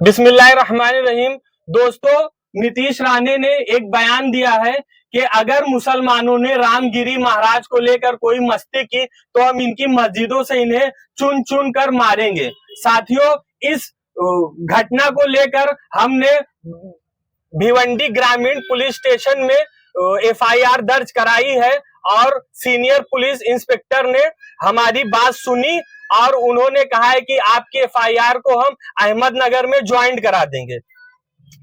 बिस्मिल्लाहिर्रहमानिर्रहीम। दोस्तों, नीतीश राणे ने एक बयान दिया है कि अगर मुसलमानों ने रामगिरी महाराज को लेकर कोई मस्ती की तो हम इनकी मस्जिदों से इन्हें चुन चुन कर मारेंगे। साथियों, इस घटना को लेकर हमने भिवंडी ग्रामीण पुलिस स्टेशन में एफआईआर दर्ज कराई है और सीनियर पुलिस इंस्पेक्टर ने हमारी बात सुनी और उन्होंने कहा है कि आपकी एफआईआर को हम अहमदनगर में ज्वाइंट करा देंगे।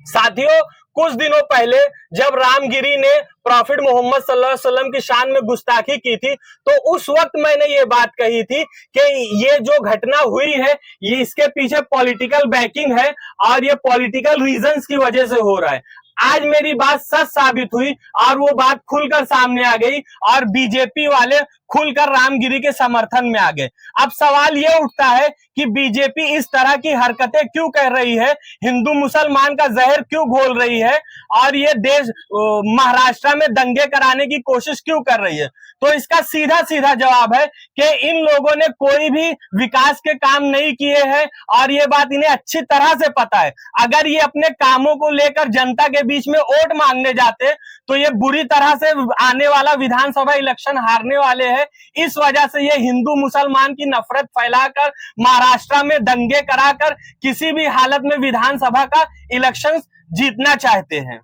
साथियों, कुछ दिनों पहले जब रामगिरी ने प्रॉफिट मोहम्मद सल्लल्लाहु अलैहि वसल्लम की शान में गुस्ताखी की थी तो उस वक्त मैंने ये बात कही थी कि ये जो घटना हुई है ये इसके पीछे पॉलिटिकल बैकिंग है और ये पॉलिटिकल रीजंस की वजह से हो रहा है। आज मेरी बात सच साबित हुई और वो बात खुलकर सामने आ गई और बीजेपी वाले खुलकर रामगिरी के समर्थन में आ गए। अब सवाल ये उठता है कि बीजेपी इस तरह की हरकतें क्यों कर रही है, हिंदू मुसलमान का जहर क्यों घोल रही है और ये देश महाराष्ट्र में दंगे कराने की कोशिश क्यों कर रही है। तो इसका सीधा सीधा जवाब है कि इन लोगों ने कोई भी विकास के काम नहीं किए हैं और ये बात इन्हें अच्छी तरह से पता है। अगर ये अपने कामों को लेकर जनता के बीच में वोट मांगने जाते तो ये बुरी तरह से आने वाला विधानसभा इलेक्शन हारने वाले हैं। इस वजह से ये हिंदू मुसलमान की नफरत फैलाकर महाराष्ट्र में दंगे कराकर किसी भी हालत में विधानसभा का इलेक्शन जीतना चाहते हैं।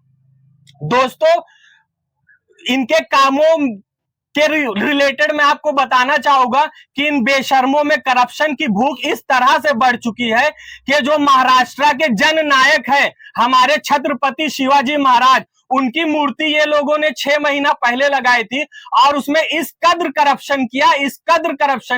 दोस्तों, इनके कामों के रिलेटेड मैं आपको बताना चाहूंगा कि इन बेशर्मों में करप्शन की भूख इस तरह से बढ़ चुकी है कि जो महाराष्ट्र के जननायक है हमारे छत्रपति शिवाजी महाराज, उनकी मूर्ति ये लोगों ने 6 महीना पहले लगाई थी और उसमें इस कद्र करप्शन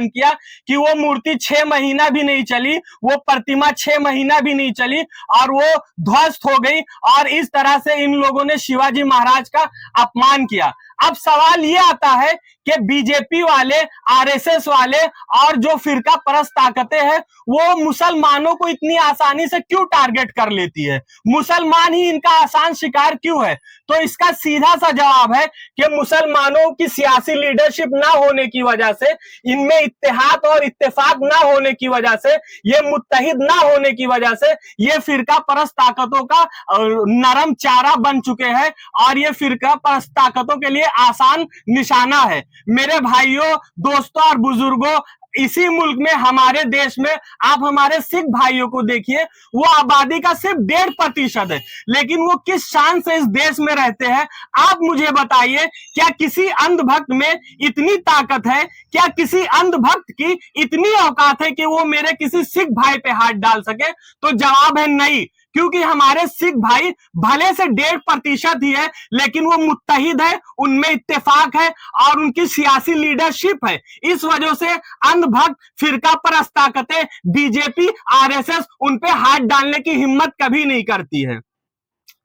किया कि वो मूर्ति 6 महीना भी नहीं चली, वो प्रतिमा 6 महीना भी नहीं चली और वो ध्वस्त हो गई और इस तरह से इन लोगों ने शिवाजी महाराज का अपमान किया। अब सवाल ये आता है कि बीजेपी वाले, आरएसएस वाले और जो फिरका परस्त ताकतें हैं वो मुसलमानों को इतनी आसानी से क्यों टारगेट कर लेती है, मुसलमान ही इनका आसान शिकार क्यों है। तो इसका सीधा सा जवाब है कि मुसलमानों की सियासी लीडरशिप ना होने की वजह से, इनमें इत्तेहाद और इत्तेफाक ना होने की वजह से, ये मुत्तहिद ना होने की वजह से ये फिरका परस्त ताकतों का नरम चारा बन चुके हैं और ये फिरका परस्त ताकतों के लिए आसान निशाना है। मेरे भाइयों, दोस्तों और बुजुर्गों, इसी मुल्क में, हमारे देश में आप हमारे सिख भाइयों को देखिए, वो आबादी का सिर्फ 1.5% है, लेकिन वो किस शान से इस देश में रहते हैं। आप मुझे बताइए, क्या किसी अंधभक्त में इतनी ताकत है, क्या किसी अंधभक्त की इतनी औकात है कि वो मेरे किसी सिख भाई पे हाथ डाल सके? तो जवाब है नहीं, क्योंकि हमारे सिख भाई भले से 1.5% ही है लेकिन वो मुत्तहिद है, उनमें इत्तेफाक है और उनकी सियासी लीडरशिप है। इस वजह से अंधभक्त फिरका परस्त ताकतें, बीजेपी, आरएसएस उन पे हाथ डालने की हिम्मत कभी नहीं करती है।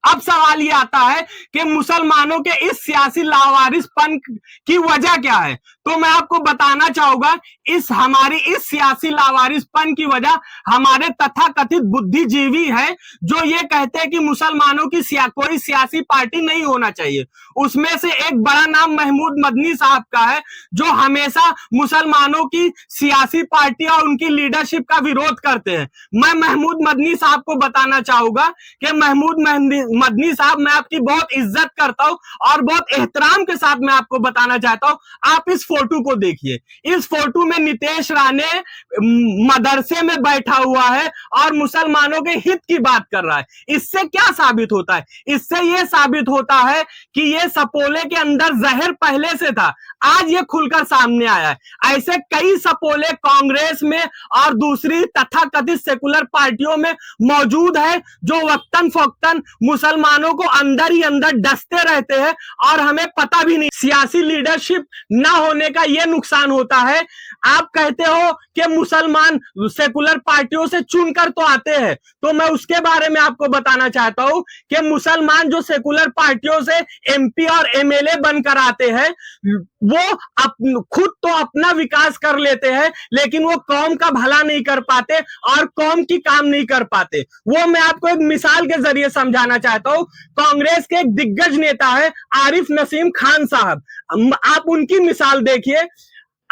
अब सवाल ये आता है कि मुसलमानों के इस सियासी लावारिसपन की वजह क्या है। तो मैं आपको बताना चाहूंगा, हमारी इस सियासी लावारिसपन की वजह हमारे तथाकथित बुद्धिजीवी है जो ये कहते हैं कि मुसलमानों की कोई सियासी पार्टी नहीं होना चाहिए। उसमें से एक बड़ा नाम महमूद मदनी साहब का है जो हमेशा मुसलमानों की सियासी पार्टी और उनकी लीडरशिप का विरोध करते हैं। मैं महमूद मदनी साहब को बताना चाहूंगा कि महमूद मदनी साहब, मैं आपकी बहुत इज्जत करता हूं और बहुत एहतराम के साथ मैं आपको बताना चाहता हूं। आप इस फोटो को देखिए, इस फोटो में नीतीश राणे मदरसे में बैठा हुआ है और मुसलमानों के हित की बात कर रहा है। इससे क्या साबित होता है? इससे यह साबित होता है कि यह सपोले के अंदर जहर पहले से था, आज यह खुलकर सामने आया है। ऐसे कई सपोले कांग्रेस में और दूसरी तथाकथित सेकुलर पार्टियों में मौजूद है जो वक्तन फोक्तन मुसलमानों को अंदर ही अंदर डसते रहते हैं और हमें पता भी नहीं। सियासी लीडरशिप ना होने का यह नुकसान होता है। आप कहते हो कि मुसलमान सेकुलर पार्टियों से चुनकर तो आते हैं, तो मैं उसके बारे में आपको बताना चाहता हूं कि मुसलमान जो सेकुलर पार्टियों से एमपी और एमएलए बनकर आते हैं वो खुद तो अपना विकास कर लेते हैं लेकिन वो कौम का भला नहीं कर पाते और कौम की काम नहीं कर पाते। वो मैं आपको एक मिसाल के जरिए समझाना चाहता हूं। कांग्रेस के एक दिग्गज नेता है आरिफ नसीम खान साहब, आप उनकी मिसाल देखिए।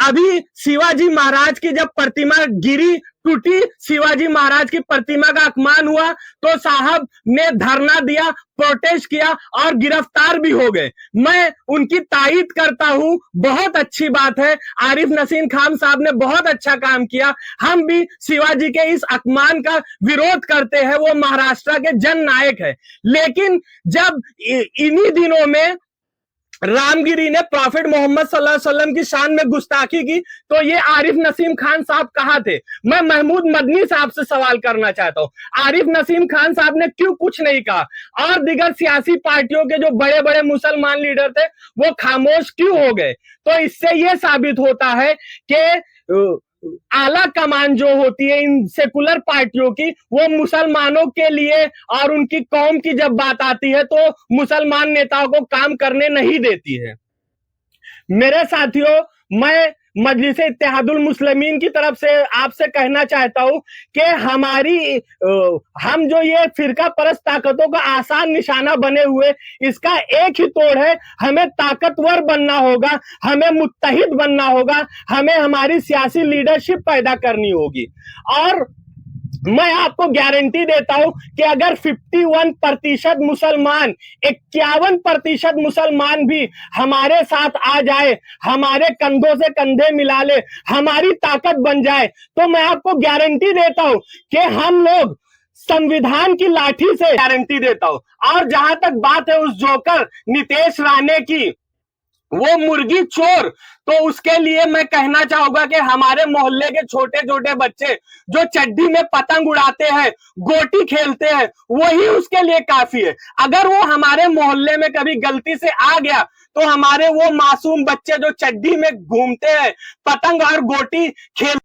अभी शिवाजी महाराज की जब प्रतिमा गिरी, टूटी, शिवाजी महाराज की प्रतिमा का अपमान हुआ, तो साहब ने धरना दिया, प्रोटेस्ट किया और गिरफ्तार भी हो गए। मैं उनकी तारीफ करता हूं, बहुत अच्छी बात है। आरिफ नसीम खान साहब ने बहुत अच्छा काम किया। हम भी शिवाजी के इस अपमान का विरोध करते हैं, वो महाराष्ट्र के जन नायक है। लेकिन जब इन्हीं दिनों में रामगिरी ने प्रॉफिट मोहम्मद सल्लल्लाहु अलैहि वसल्लम की शान में गुस्ताखी की, तो ये आरिफ नसीम खान साहब कहां थे? मैं महमूद मदनी साहब से सवाल करना चाहता हूं, आरिफ नसीम खान साहब ने क्यों कुछ नहीं कहा? और दिगर सियासी पार्टियों के जो बड़े बड़े मुसलमान लीडर थे वो खामोश क्यों हो गए? तो इससे यह साबित होता है कि आला कमान जो होती है इन सेकुलर पार्टियों की, वो मुसलमानों के लिए और उनकी कौम की जब बात आती है तो मुसलमान नेताओं को काम करने नहीं देती है। मेरे साथियों, मैं मजलिस इत्तेहादुल मुस्लिमीन की तरफ से आपसे कहना चाहता हूं कि हम जो ये फिरका परस्त ताकतों का आसान निशाना बने हुए, इसका एक ही तोड़ है, हमें ताकतवर बनना होगा, हमें मुत्तहिद बनना होगा, हमें हमारी सियासी लीडरशिप पैदा करनी होगी। और मैं आपको गारंटी देता हूं कि अगर 51% मुसलमान, 51% मुसलमान भी हमारे साथ आ जाए, हमारे कंधों से कंधे मिला ले, हमारी ताकत बन जाए, तो मैं आपको गारंटी देता हूं कि हम लोग संविधान की लाठी से, गारंटी देता हूं। और जहां तक बात है उस जोकर नीतीश राणे की, वो मुर्गी चोर, तो उसके लिए मैं कहना चाहूंगा कि हमारे मोहल्ले के छोटे छोटे बच्चे जो चड्डी में पतंग उड़ाते हैं, गोटी खेलते हैं, वही उसके लिए काफी है। अगर वो हमारे मोहल्ले में कभी गलती से आ गया तो हमारे वो मासूम बच्चे जो चड्डी में घूमते हैं, पतंग और गोटी खेल